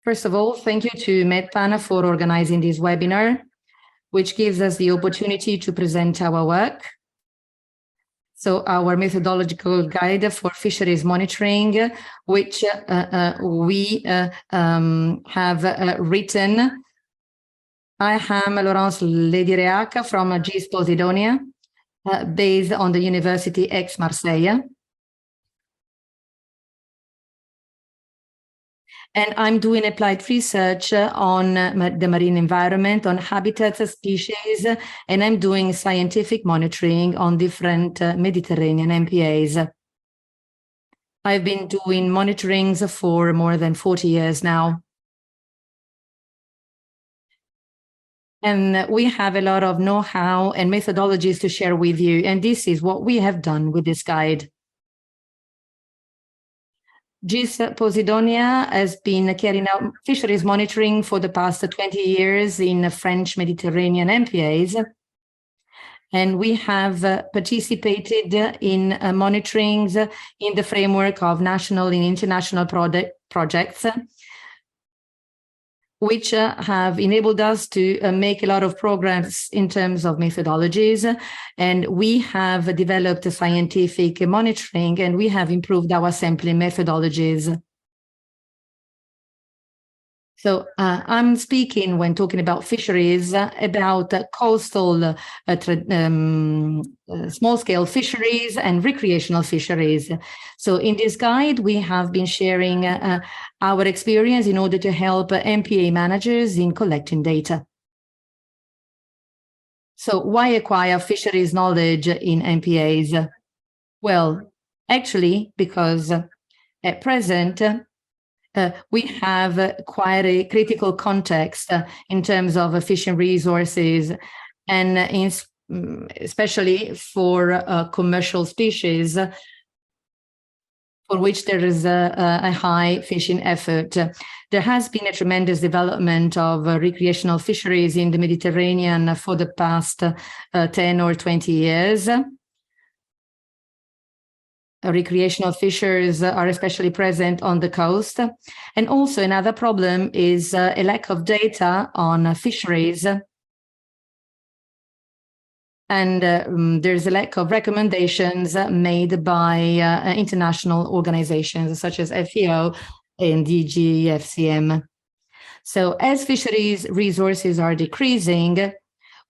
First of all, thank you to MedPAN for organizing this webinar, which gives us the opportunity to present our work. So our methodological guide for fisheries monitoring, which we have written. I am Laurence Ledireac from GIS Posidonia, based on the University Aix-Marseille. And I'm doing applied research on the marine environment, on habitats, species, and I'm doing scientific monitoring on different Mediterranean MPAs. I've been doing monitorings for more than 40 years now. And we have a lot of know-how and methodologies to share with you, and this is what we have done with this guide. GIS Posidonia has been carrying out fisheries monitoring for the past 20 years in French Mediterranean MPAs. And we have participated in monitorings in the framework of national and international projects, which have enabled us to make a lot of progress in terms of methodologies. And we have developed scientific monitoring, and we have improved our sampling methodologies. So I'm speaking, when talking about fisheries, about coastal small-scale fisheries and recreational fisheries. So in this guide, we have been sharing our experience in order to help MPA managers in collecting data. So why acquire fisheries knowledge in MPAs? Well, actually, because at present, we have quite a critical context in terms of fishing resources, and especially for commercial species for which there is a high fishing effort. There has been a tremendous development of recreational fisheries in the Mediterranean for the past 10 or 20 years. Recreational fishers are especially present on the coast. And also another problem is a lack of data on fisheries. And there's a lack of recommendations made by international organizations such as FAO and DGFCM. So as fisheries resources are decreasing,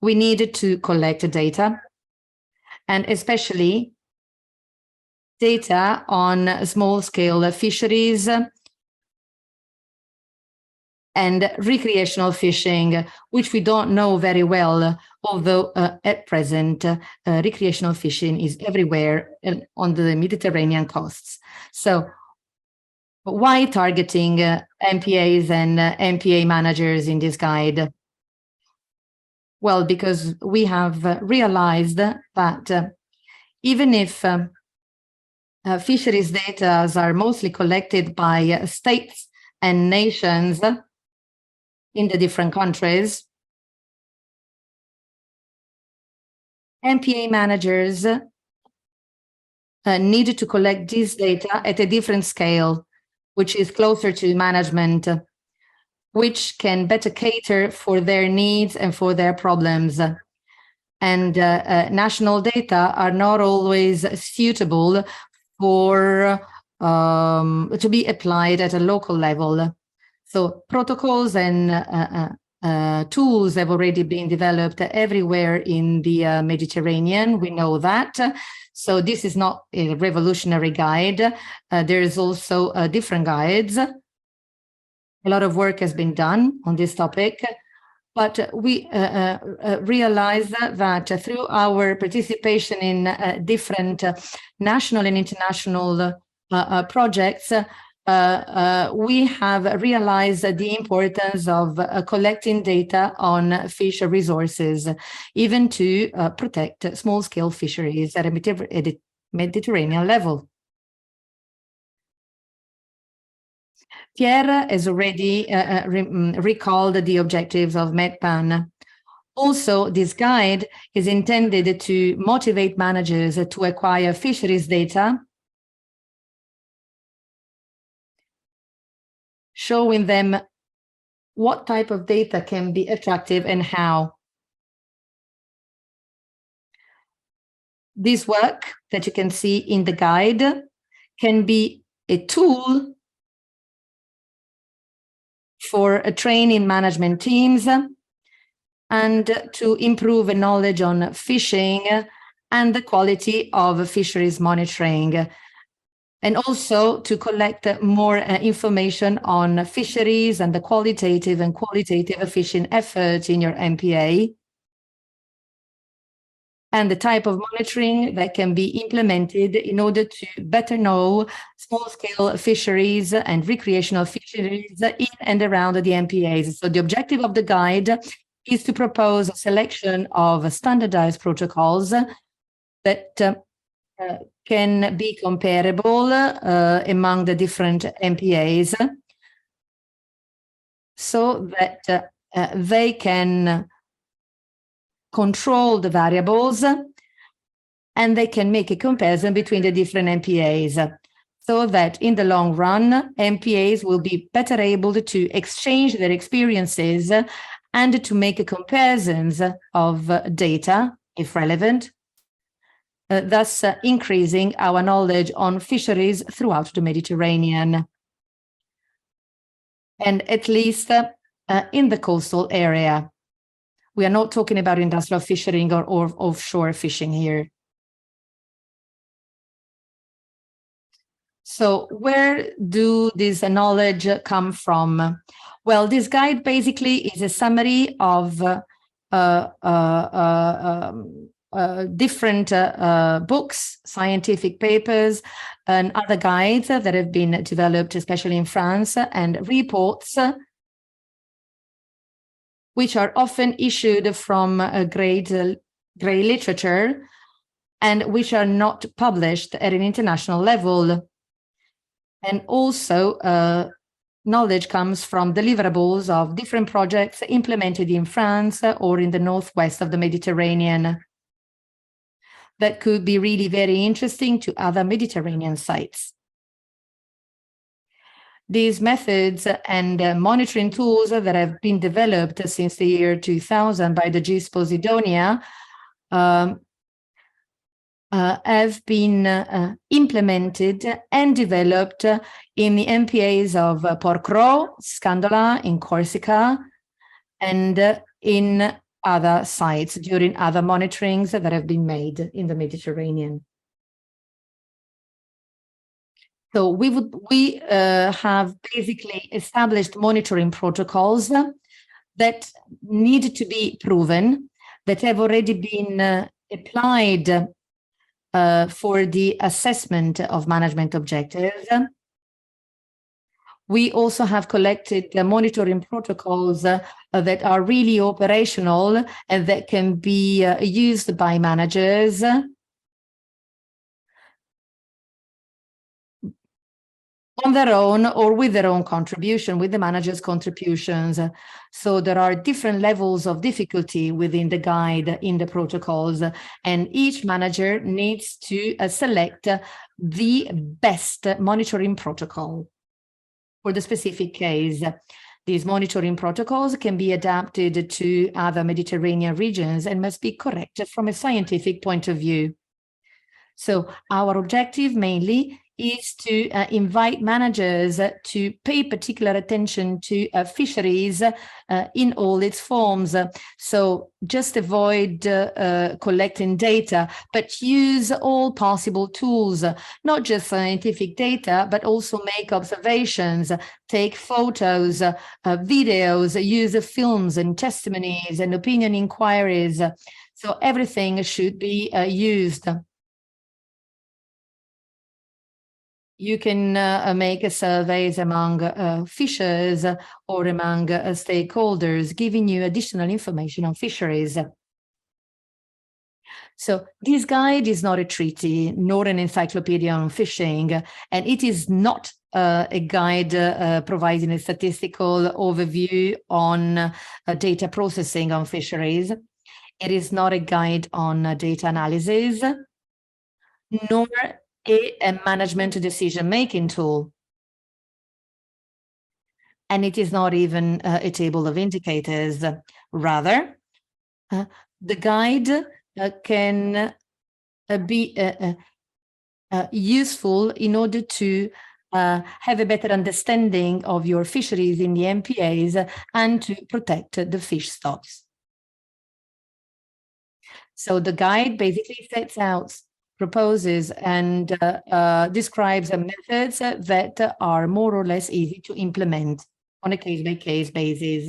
we need to collect data, and especially data on small-scale fisheries and recreational fishing, which we don't know very well, although at present, recreational fishing is everywhere on the Mediterranean coasts. So why targeting MPAs and MPA managers in this guide? Well, because we have realized that even if fisheries data are mostly collected by states and nations in the different countries, MPA managers need to collect this data at a different scale, which is closer to management, which can better cater for their needs and for their problems. And national data are not always suitable for to be applied at a local level. So protocols and tools have already been developed everywhere in the Mediterranean. We know that. So this is not a revolutionary guide. There is also different guides. A lot of work has been done on this topic. But we realize that through our participation in different national and international projects, we have realized the importance of collecting data on fish resources, even to protect small-scale fisheries at a Mediterranean level. Pierre has already recalled the objectives of MedPAN. Also, this guide is intended to motivate managers to acquire fisheries data, showing them what type of data can be attractive and how. This work that you can see in the guide can be a tool for training management teams and to improve knowledge on fishing and the quality of fisheries monitoring, and also to collect more information on fisheries and the qualitative and quantitative fishing efforts in your MPA, and the type of monitoring that can be implemented in order to better know small-scale fisheries and recreational fisheries in and around the MPAs. So the objective of the guide is to propose a selection of standardized protocols that can be comparable among the different MPAs, so that they can control the variables and they can make a comparison between the different MPAs, so that in the long run, MPAs will be better able to exchange their experiences and to make comparisons of data, if relevant, thus increasing our knowledge on fisheries throughout the Mediterranean, and at least in the coastal area. We are not talking about industrial fishing or offshore fishing here. So where do this knowledge come from? Well, this guide basically is a summary of different books, scientific papers, and other guides that have been developed, especially in France, and reports which are often issued from grade literature and which are not published at an international level. And also knowledge comes from deliverables of different projects implemented in France or in the northwest of the Mediterranean that could be really very interesting to other Mediterranean sites. These methods and monitoring tools that have been developed since the year 2000 by the GIS Posidonia have been implemented and developed in the MPAs of Porcro, Scandola in Corsica, and in other sites during other monitorings that have been made in the Mediterranean. So we have basically established monitoring protocols that need to be proven, that have already been applied for the assessment of management objectives. We also have collected monitoring protocols that are really operational and that can be used by managers on their own or with their own contribution, with the manager's contributions. So there are different levels of difficulty within the guide in the protocols, and each manager needs to select the best monitoring protocol for the specific case. These monitoring protocols can be adapted to other Mediterranean regions and must be correct from a scientific point of view. So our objective mainly is to invite managers to pay particular attention to fisheries in all its forms. So just avoid collecting data, but use all possible tools, not just scientific data, but also make observations, take photos, videos, use films and testimonies and opinion inquiries. So everything should be used. You can make surveys among fishers or among stakeholders, giving you additional information on fisheries. So this guide is not a treaty, nor an encyclopedia on fishing, and it is not a guide providing a statistical overview on data processing on fisheries. It is not a guide on data analysis, nor a management decision-making tool. And it is not even a table of indicators. Rather, the guide can be useful in order to have a better understanding of your fisheries in the MPAs and to protect the fish stocks. So the guide basically sets out, proposes, and describes methods that are more or less easy to implement on a case-by-case basis.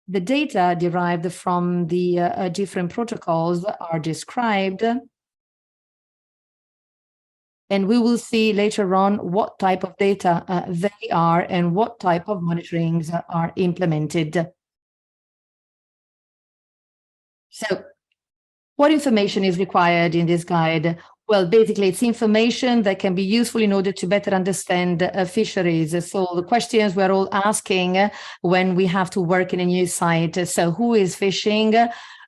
The data derived from the different protocols are described, and we will see later on what type of data they are and what type of monitorings are implemented. So what information is required in this guide? Well, basically, it's information that can be useful in order to better understand fisheries. So the questions we're all asking when we have to work in a new site. So who is fishing?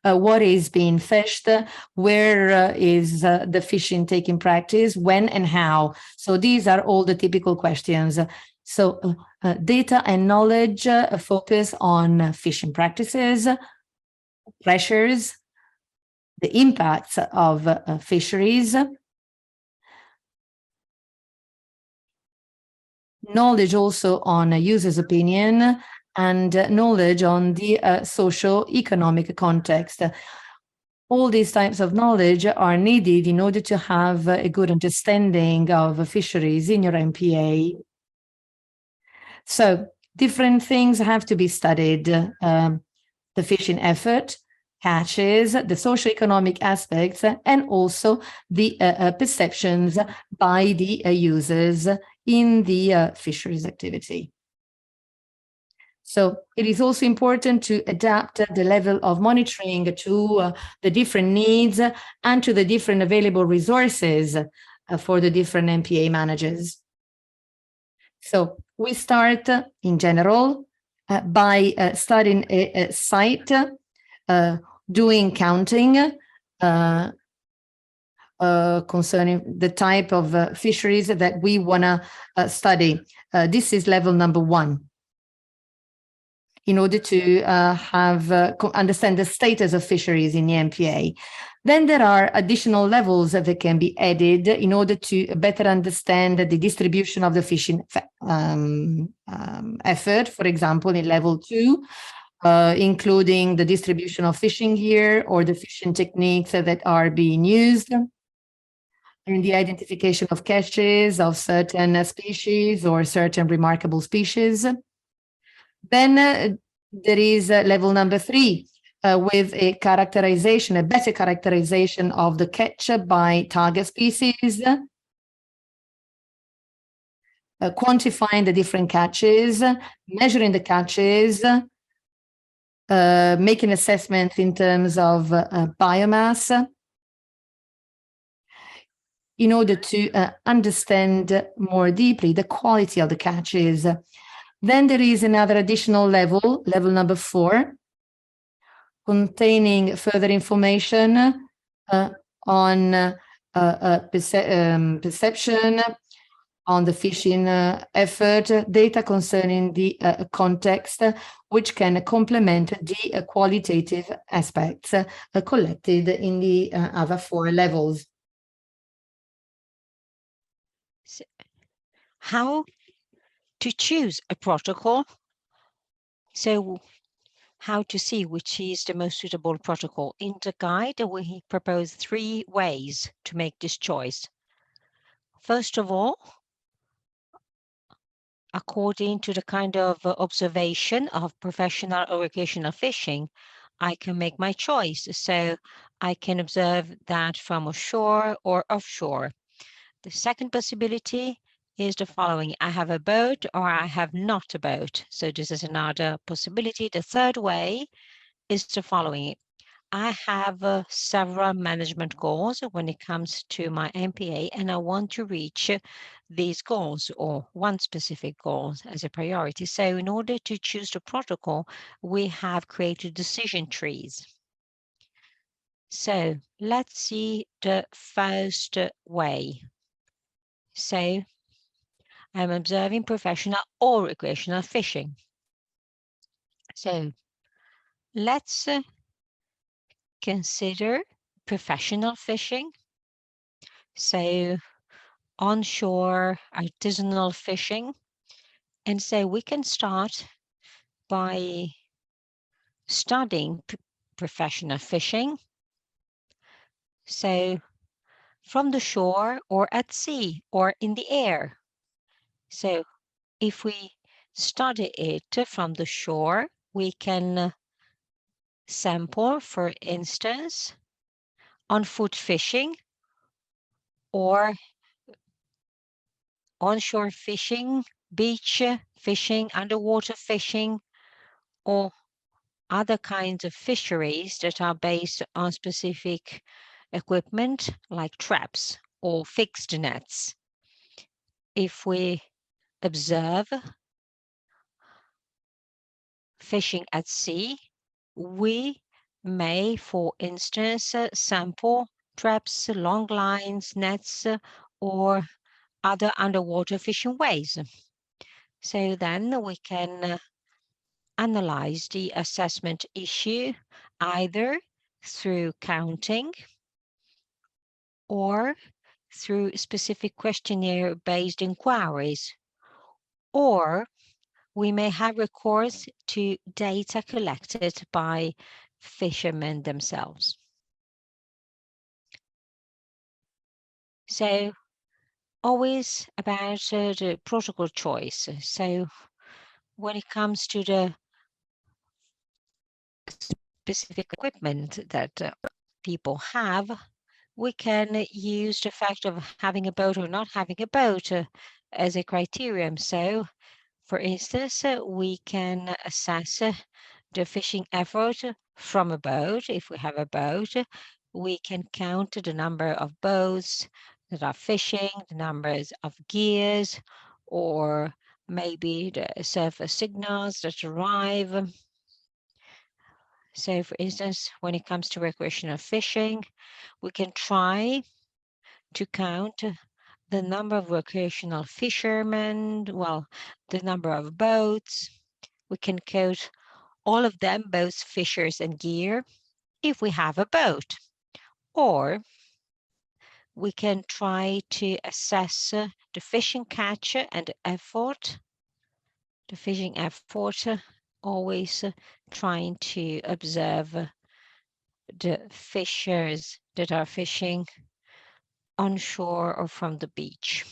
What is being fished? Where is the fishing taking practice? When and how? So these are all the typical questions. So data and knowledge focus on fishing practices, pressures, the impacts of fisheries, knowledge also on a user's opinion, and knowledge on the socio-economic context. All these types of knowledge are needed in order to have a good understanding of fisheries in your MPA. So different things have to be studied. The fishing effort, catches, the socioeconomic aspects, and also the perceptions by the users in the fisheries activity. So it is also important to adapt the level of monitoring to the different needs and to the different available resources for the different MPA managers. So we start in general by studying a site, doing counting concerning the type of fisheries that we want to study. This is level number 1. In order to understand the status of fisheries in the MPA. Then there are additional levels that can be added in order to better understand the distribution of the fishing effort, for example, in level 2, including the distribution of fishing gear or the fishing techniques that are being used, and the identification of catches of certain species or certain remarkable species. Then there is level number 3 with a characterization, a better characterization of the catch by target species, quantifying the different catches, measuring the catches, making assessments in terms of biomass, in order to understand more deeply the quality of the catches. Then there is another additional level, level number 4, containing further information on perception, on the fishing effort, data concerning the context, which can complement the qualitative aspects collected in the other 4 levels. So how to choose a protocol? So how to see which is the most suitable protocol? In the guide, we propose 3 ways to make this choice. First of all, according to the kind of observation of professional or recreational fishing, I can make my choice. So I can observe that from ashore or offshore. The second possibility is the following: I have a boat or I have not a boat. So this is another possibility. The third way is the following: I have several management goals when it comes to my MPA, and I want to reach these goals or one specific goal as a priority. So in order to choose the protocol, we have created decision trees. So let's see the first way. So I'm observing professional or recreational fishing. So let's consider professional fishing. So onshore artisanal fishing. And so we can start by studying professional fishing. So from the shore or at sea or in the air. So if we study it from the shore, we can sample, for instance, on foot fishing or onshore fishing, beach fishing, underwater fishing, or other kinds of fisheries that are based on specific equipment like traps or fixed nets. If we observe fishing at sea, we may, for instance, sample traps, long lines, nets, or other underwater fishing ways. So then we can analyze the assessment issue either through counting or through specific questionnaire-based inquiries, or we may have recourse to data collected by fishermen themselves. So always about the protocol choice. So when it comes to the specific equipment that people have, we can use the fact of having a boat or not having a boat as a criterion. So, for instance, we can assess the fishing effort from a boat. If we have a boat, we can count the number of boats that are fishing, the numbers of gears, or maybe the surface signals that arrive. So, for instance, when it comes to recreational fishing, we can try to count the number of recreational fishermen, well, the number of boats. We can count all of them, both fishers and gear, if we have a boat. Or we can try to assess the fishing catch and the effort. The fishing effort, always trying to observe the fishers that are fishing onshore or from the beach.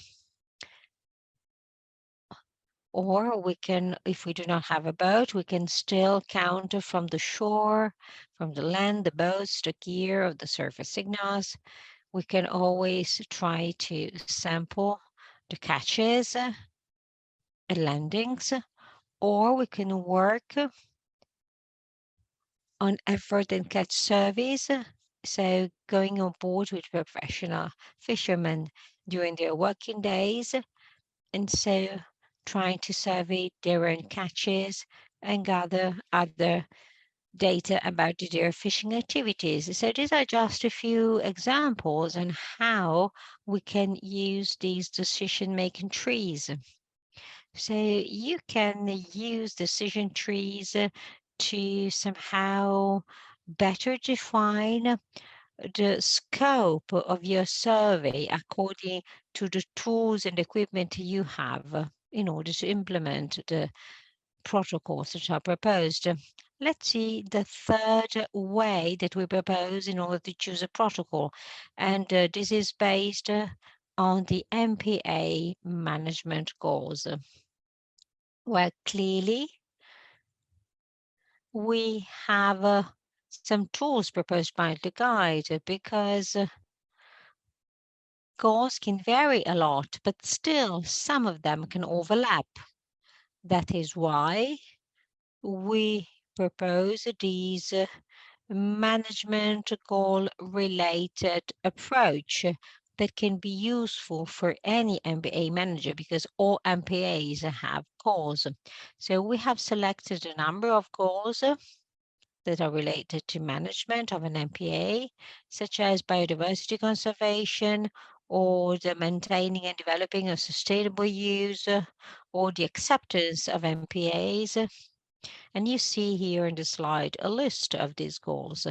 Or we can, if we do not have a boat, we can still count from the shore, from the land, the boats, the gear of the surface signals. We can always try to sample the catches and landings, or we can work on effort and catch surveys. So going on board with professional fishermen during their working days, and so trying to survey their own catches and gather other data about their fishing activities. So these are just a few examples on how we can use these decision-making trees. So you can use decision trees to somehow better define the scope of your survey according to the tools and equipment you have in order to implement the protocols that are proposed. Let's see the third way that we propose in order to choose a protocol. And this is based on the MPA management goals. Well, clearly, we have some tools proposed by the guide because goals can vary a lot, but still some of them can overlap. That is why we propose these management goal related approach that can be useful for any MPA manager because all MPAs have goals. So we have selected a number of goals that are related to management of an MPA, such as biodiversity conservation or the maintaining and developing a sustainable use, or the acceptance of MPAs. And you see here in the slide a list of these goals.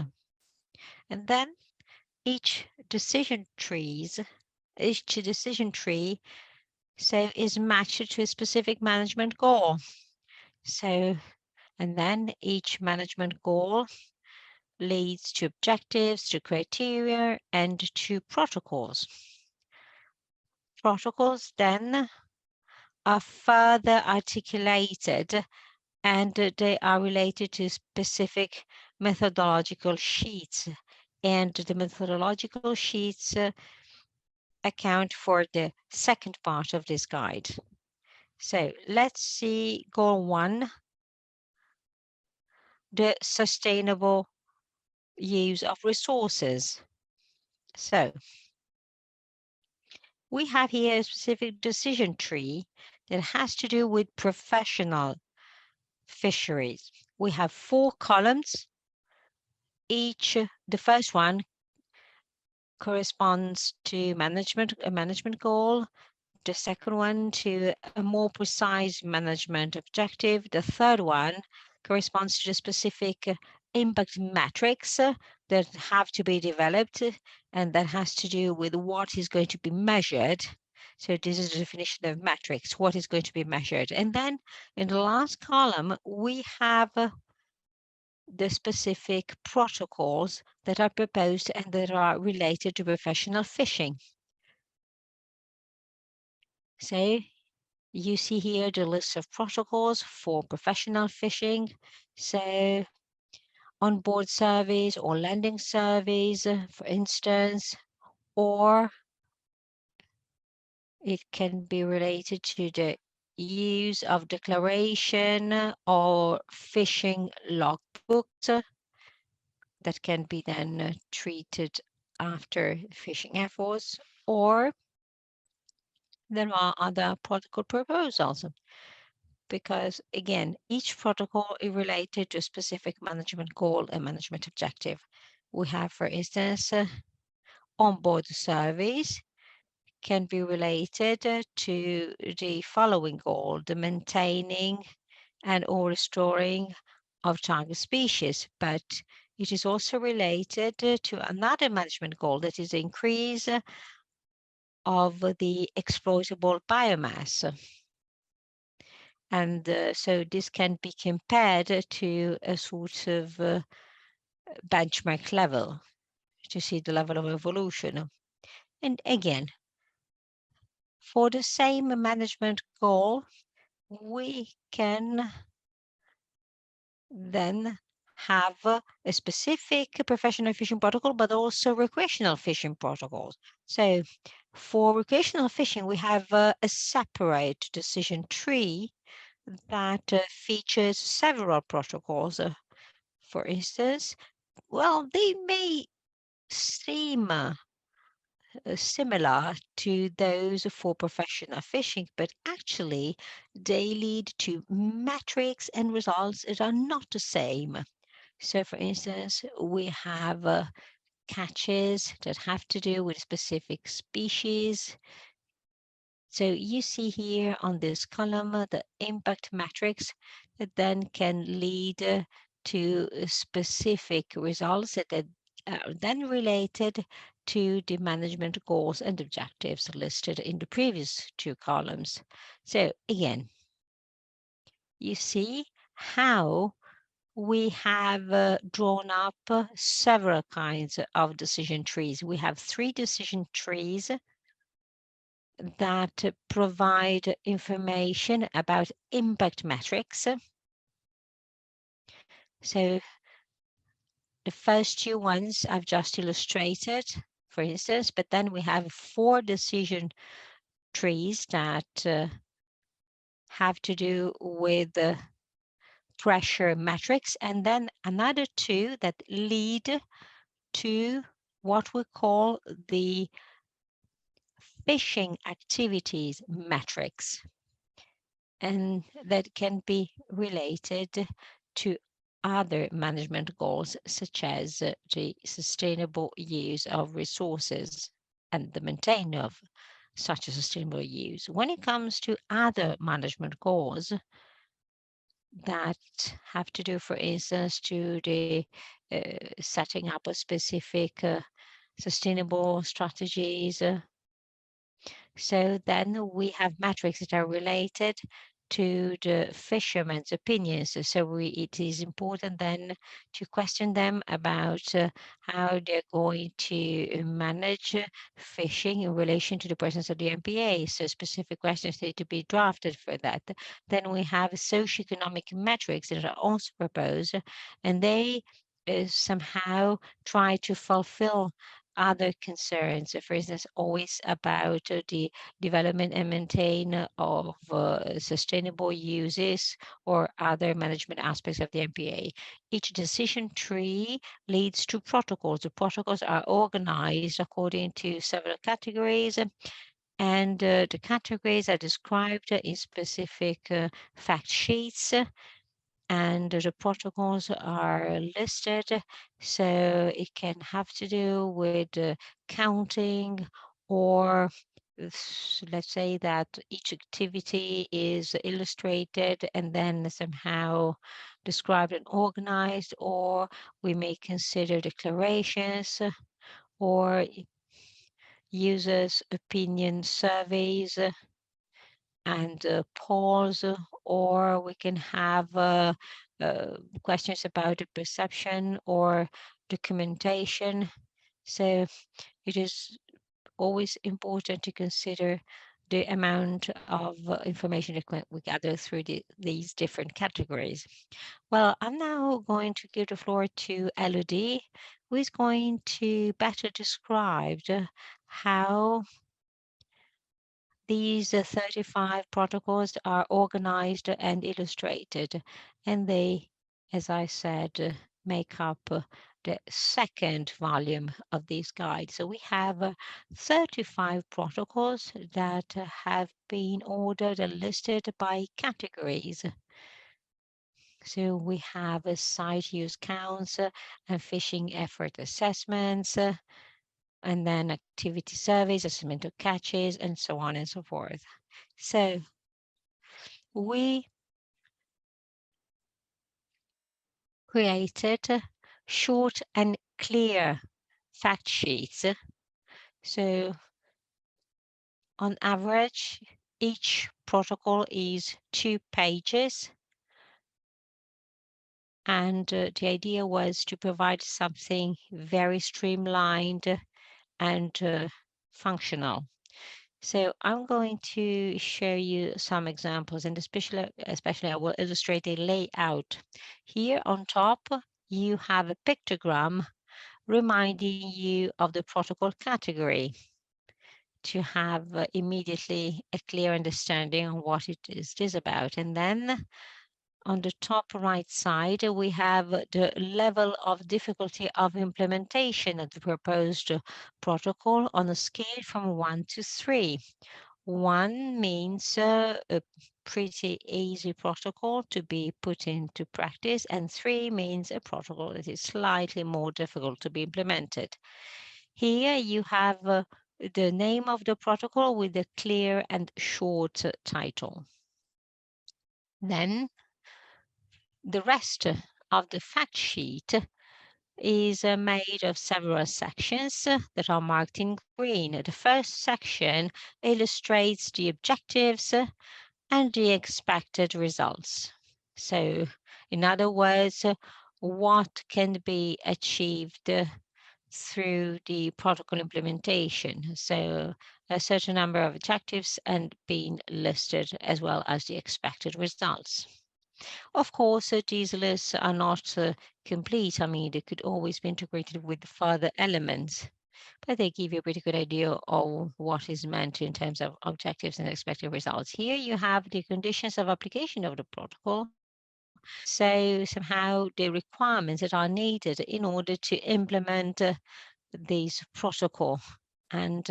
And then each decision tree is matched to a specific management goal. And then each management goal leads to objectives, to criteria, and to protocols. Protocols then are further articulated, and they are related to specific methodological sheets. And the methodological sheets account for the second part of this guide. So let's see goal 1, the sustainable use of resources. So we have here a specific decision tree that has to do with professional fisheries. We have 4 columns. The first one corresponds to a management goal. The second one to a more precise management objective. The third one corresponds to the specific impact metrics that have to be developed, and that has to do with what is going to be measured. So this is the definition of metrics, what is going to be measured. And then in the last column, we have the specific protocols that are proposed and that are related to professional fishing. So you see here the list of protocols for professional fishing. So onboard surveys or landing surveys, for instance, or it can be related to the use of declaration or fishing logbooks that can be then treated after fishing efforts, or there are other protocol proposals, because again, each protocol is related to a specific management goal and management objective. We have, for instance, onboard surveys can be related to the following goal, the maintaining and or restoring of target species, but it is also related to another management goal, that is the increase of the exploitable biomass. And so this can be compared to a sort of benchmark level to see the level of evolution. And again, for the same management goal, we can then have a specific professional fishing protocol, but also recreational fishing protocols. So for recreational fishing, we have a separate decision tree that features several protocols. For instance, well, they may seem similar to those for professional fishing, but actually they lead to metrics and results that are not the same. So, for instance, we have catches that have to do with specific species. So you see here on this column the impact metrics that then can lead to specific results that are then related to the management goals and objectives listed in the previous 2 columns. So again, you see how we have drawn up several kinds of decision trees. We have 3 decision trees that provide information about impact metrics. So the first 2 ones I've just illustrated, for instance, but then we have 4 decision trees that have to do with pressure metrics, and then another 2 that lead to what we call the fishing activities metrics, and that can be related to other management goals, such as the sustainable use of resources. and the maintenance of such a sustainable use. When it comes to other management goals that have to do, for instance, to the setting up a specific sustainable strategies, so then we have metrics that are related to the fishermen's opinions. It is important then to question them about how they're going to manage fishing in relation to the presence of the MPA. So specific questions need to be drafted for that. Then we have socioeconomic metrics that are also proposed, and they somehow try to fulfill other concerns, for instance, always about the development and maintain of sustainable uses or other management aspects of the MPA. Each decision tree leads to protocols. The protocols are organized according to several categories, and the categories are described in specific fact sheets, and the protocols are listed. So it can have to do with counting, or let's say that each activity is illustrated and then somehow described and organized, or we may consider declarations or users opinion surveys and polls, or we can have questions about the perception or documentation. So it is always important to consider the amount of information that we gather through these different categories. Well, I'm now going to give the floor to Elodie, who is going to better describe how these 35 protocols are organized and illustrated, and they, as I said, make up the second volume of this guide. So we have 35 protocols that have been ordered and listed by categories. So we have site use counts and fishing effort assessments, and then activity surveys, assessment of catches, and so on and so forth. So we created short and clear fact sheets. So on average, each protocol is 2 pages. And the idea was to provide something very streamlined and functional. So I'm going to show you some examples, and especially I will illustrate a layout. Here on top, you have a pictogram reminding you of the protocol category to have immediately a clear understanding on what it is about. And then on the top right side, we have the level of difficulty of implementation of the proposed protocol on a scale from 1 to 3. 1 means a pretty easy protocol to be put into practice, and 3 means a protocol that is slightly more difficult to be implemented. Here you have the name of the protocol with a clear and short title. Then the rest of the fact sheet is made of several sections that are marked in green. The first section illustrates the objectives and the expected results. So, in other words, what can be achieved through the protocol implementation. So, a certain number of objectives and being listed, as well as the expected results. Of course, these lists are not complete. I mean, they could always be integrated with further elements, but they give you a pretty good idea of what is meant in terms of objectives and expected results. Here you have the conditions of application of the protocol. So somehow the requirements that are needed in order to implement this protocol. And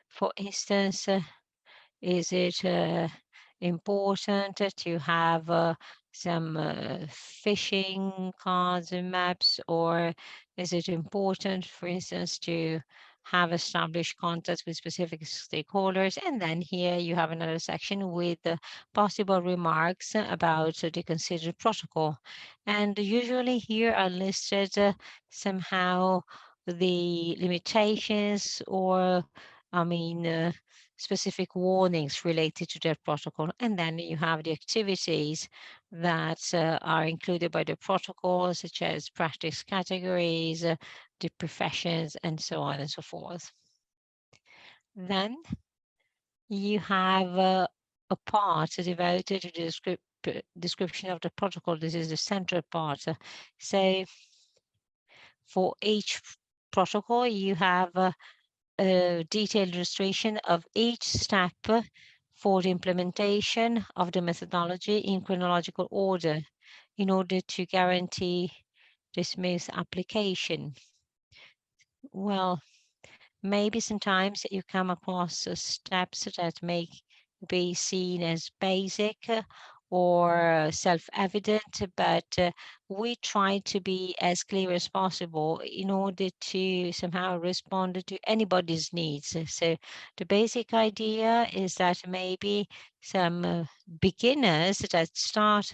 for instance, is it important to have some fishing cards and maps, or Is it important, for instance, to have established contacts with specific stakeholders? And then here you have another section with possible remarks about the considered protocol. And usually here are listed somehow the limitations or, specific warnings related to that protocol. And then you have the activities that are included by the protocol, such as practice categories, the professions, and so on and so forth. Then you have a part devoted to the description of the protocol. This is the central part. So for each protocol, you have a detailed illustration of each step for the implementation of the methodology in chronological order in order to guarantee the smooth application. Well, maybe sometimes you come across steps that may be seen as basic or self-evident, but we try to be as clear as possible in order to somehow respond to anybody's needs. So the basic idea is that maybe some beginners that start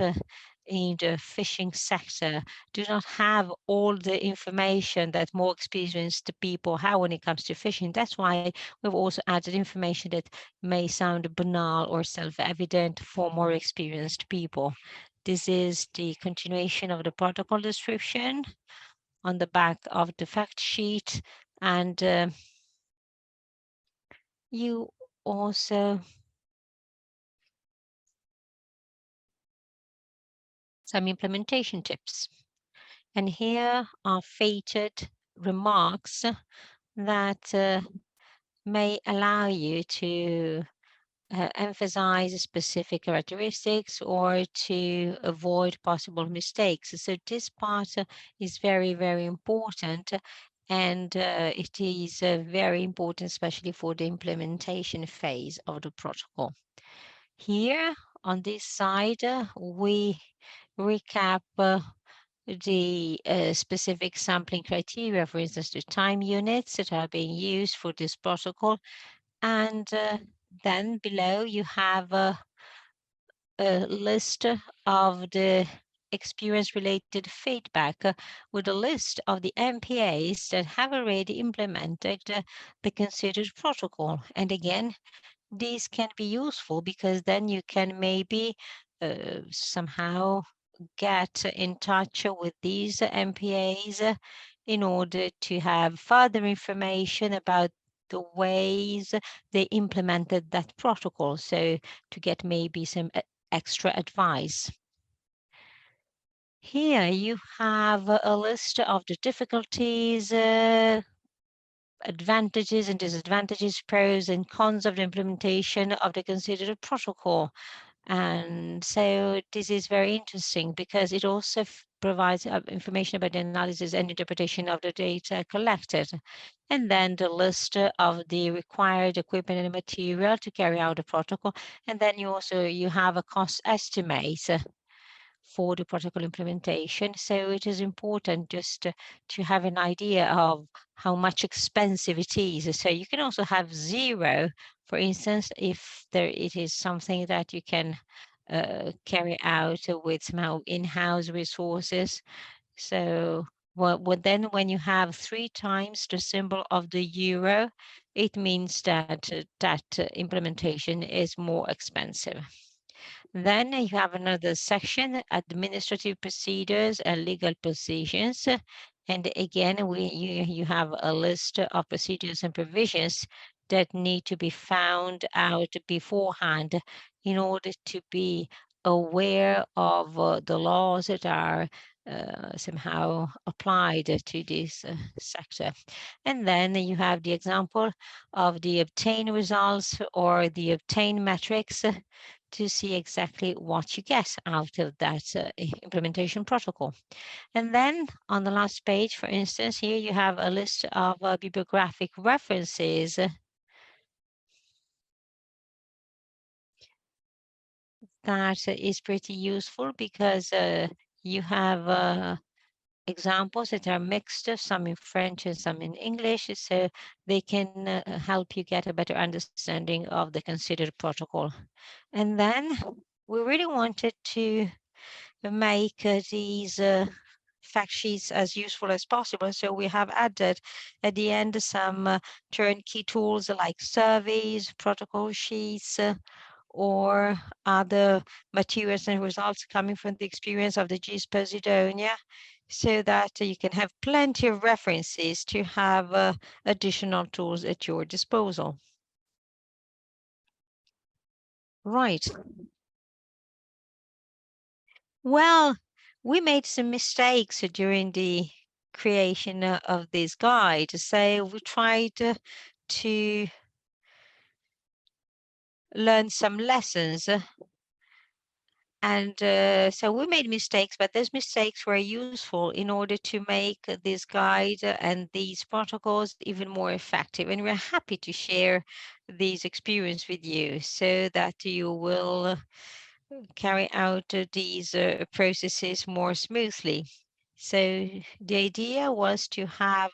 in the fishing sector do not have all the information that more experienced people have when it comes to fishing. That's why we've also added information that may sound banal or self-evident for more experienced people. This is the continuation of the protocol description on the back of the fact sheet. And you also some implementation tips. And here are featured remarks that may allow you to emphasize specific characteristics or to avoid possible mistakes. So this part is very, very important. And it is very important, especially for the implementation phase of the protocol. Here on this side, we recap the specific sampling criteria, for instance, the time units that are being used for this protocol. And then below you have a list of the experience-related feedback with a list of the MPAs that have already implemented the considered protocol. And again, these can be useful because then you can maybe somehow get in touch with these MPAs in order to have further information about the ways they implemented that protocol. So to get maybe some extra advice. Here you have a list of the difficulties, advantages and disadvantages, pros and cons of the implementation of the considered protocol. And so this is very interesting because it also provides information about the analysis and interpretation of the data collected. And then the list of the required equipment and material to carry out the protocol. And then you have a cost estimate for the protocol implementation. So it is important just to have an idea of how much expensive it is. So you can also have zero, for instance, if it is something that you can carry out with somehow in-house resources. So then when you have 3 times the symbol of the euro, it means that implementation is more expensive. Then you have another section, administrative procedures and legal positions. And again, you have a list of procedures and provisions that need to be found out beforehand in order to be aware of the laws that are somehow applied to this sector. And then you have the example of the obtained results or the obtained metrics to see exactly what you get out of that implementation protocol. And then on the last page, for instance, here you have a list of bibliographic references that is pretty useful because you have examples that are mixed, some in French and some in English, so they can help you get a better understanding of the considered protocol. And then we really wanted to make these fact sheets as useful as possible. So we have added at the end some turnkey tools like surveys, protocol sheets, or other materials and results coming from the experience of the GIS Posidonia, so that you can have plenty of references to have additional tools at your disposal. Right. Well, we made some mistakes during the creation of this guide. So we tried to learn some lessons. And so we made mistakes, but those mistakes were useful in order to make this guide and these protocols even more effective. And we're happy to share these experience with you so that you will carry out these processes more smoothly. So the idea was to have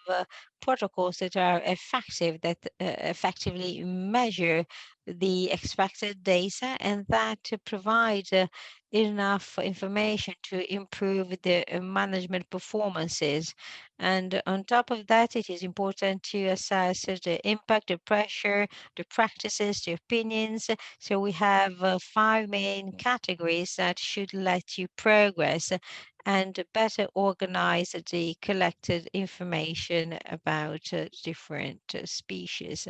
protocols that are effective, that effectively measure the expected data, and that to provide enough information to improve the management performances. And on top of that, it is important to assess the impact, the pressure, the practices, the opinions. So we have 5 main categories that should let you progress and better organize the collected information about different species.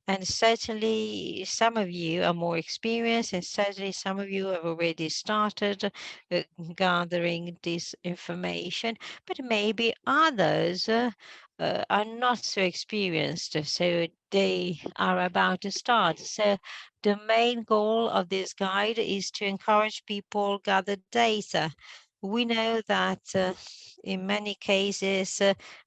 And certainly some of you are more experienced, and certainly some of you have already started gathering this information, but maybe others are not so experienced, so they are about to start. So the main goal of this guide is to encourage people gather data. We know that in many cases,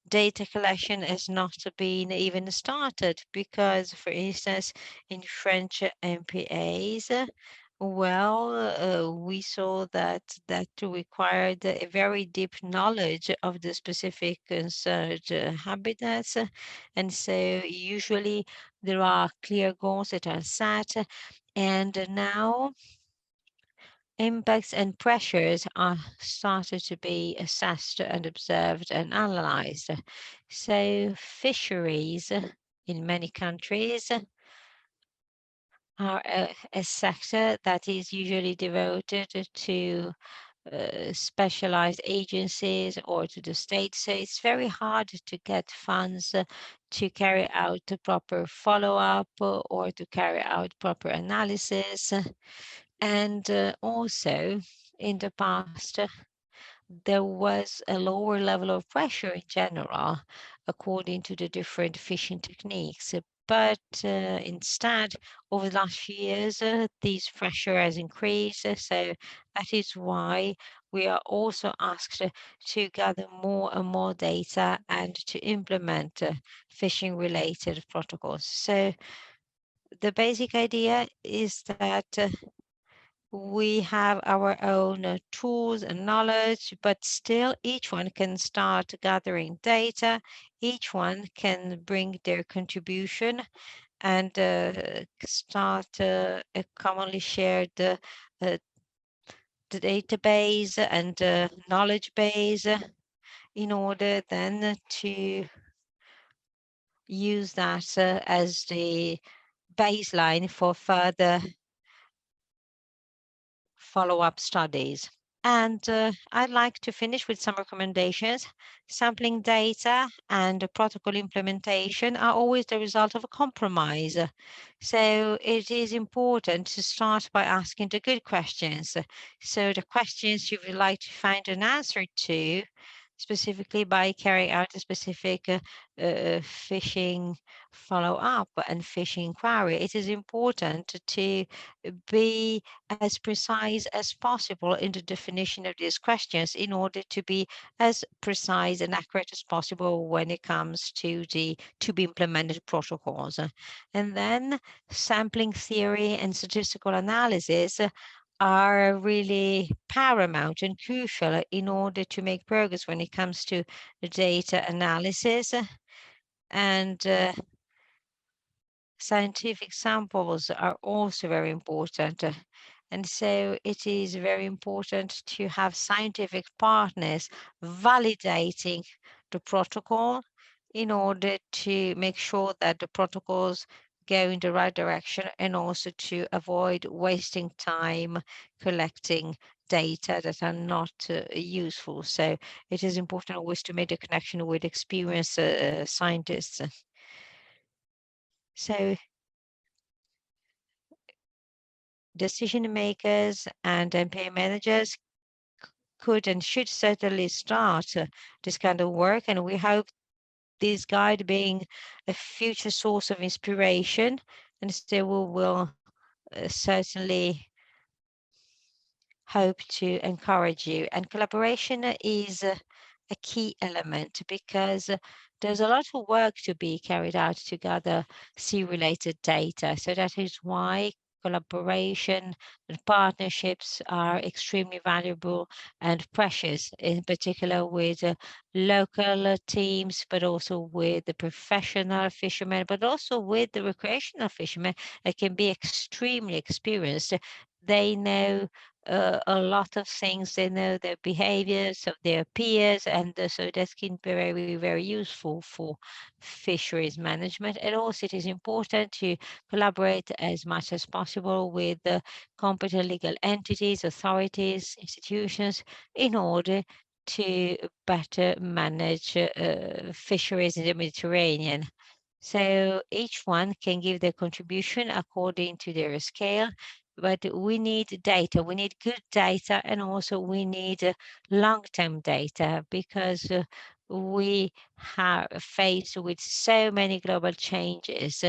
data collection has not been even started because, for instance, in French MPAs, we saw that required a very deep knowledge of the specific concerned habitats, and so usually there are clear goals that are set, and now impacts and pressures are started to be assessed and observed and analyzed. So fisheries in many countries are a sector that is usually devoted to specialized agencies or to the state. So it's very hard to get funds to carry out the proper follow-up or to carry out proper analysis. And also in the past, there was a lower level of pressure in general, according to the different fishing techniques. But instead, over the last few years, this pressure has increased. So that is why we are also asked to gather more and more data and to implement fishing related protocols. So the basic idea is that we have our own tools and knowledge, but still each one can start gathering data. Each one can bring their contribution and start a commonly shared the database and knowledge base in order then to use that as the baseline for further follow-up studies. And I'd like to finish with some recommendations. Sampling data and protocol implementation are always the result of a compromise. So it is important to start by asking the good questions. So the questions you would like to find an answer to, specifically by carrying out a specific phishing follow-up and phishing inquiry. It is important to be as precise as possible in the definition of these questions in order to be as precise and accurate as possible when it comes to the to be implemented protocols. And then sampling theory and statistical analysis are really paramount and crucial in order to make progress when it comes to the data analysis. And scientific samples are also very important. And so it is very important to have scientific partners validating the protocol in order to make sure that the protocols go in the right direction and also to avoid wasting time collecting data that are not useful. So it is important always to make the connection with experienced scientists. So decision makers and MPA managers could and should certainly start this kind of work. And we hope this guide being a future source of inspiration. And so we will certainly hope to encourage you. And collaboration is a key element because there's a lot of work to be carried out to gather sea related data. So that is why collaboration and partnerships are extremely valuable and precious, in particular with local teams, but also with the professional fishermen, but also with the recreational fishermen that can be extremely experienced. They know a lot of things. They know their behaviors of their peers, and so that can be very, very useful for fisheries management. And also, it is important to collaborate as much as possible with the competent legal entities, authorities, institutions, in order to better manage fisheries in the Mediterranean. So each one can give their contribution according to their scale, but we need data. We need good data, and also we need long-term data because we are faced with so many global changes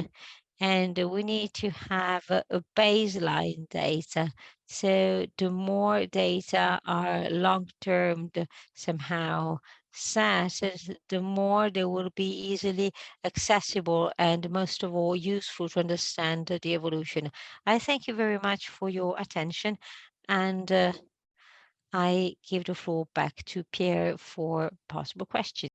and we need to have a baseline data. So the more data are long-term somehow set, the more they will be easily accessible and most of all useful to understand the evolution. I thank you very much for your attention and I give the floor back to Pierre for possible questions.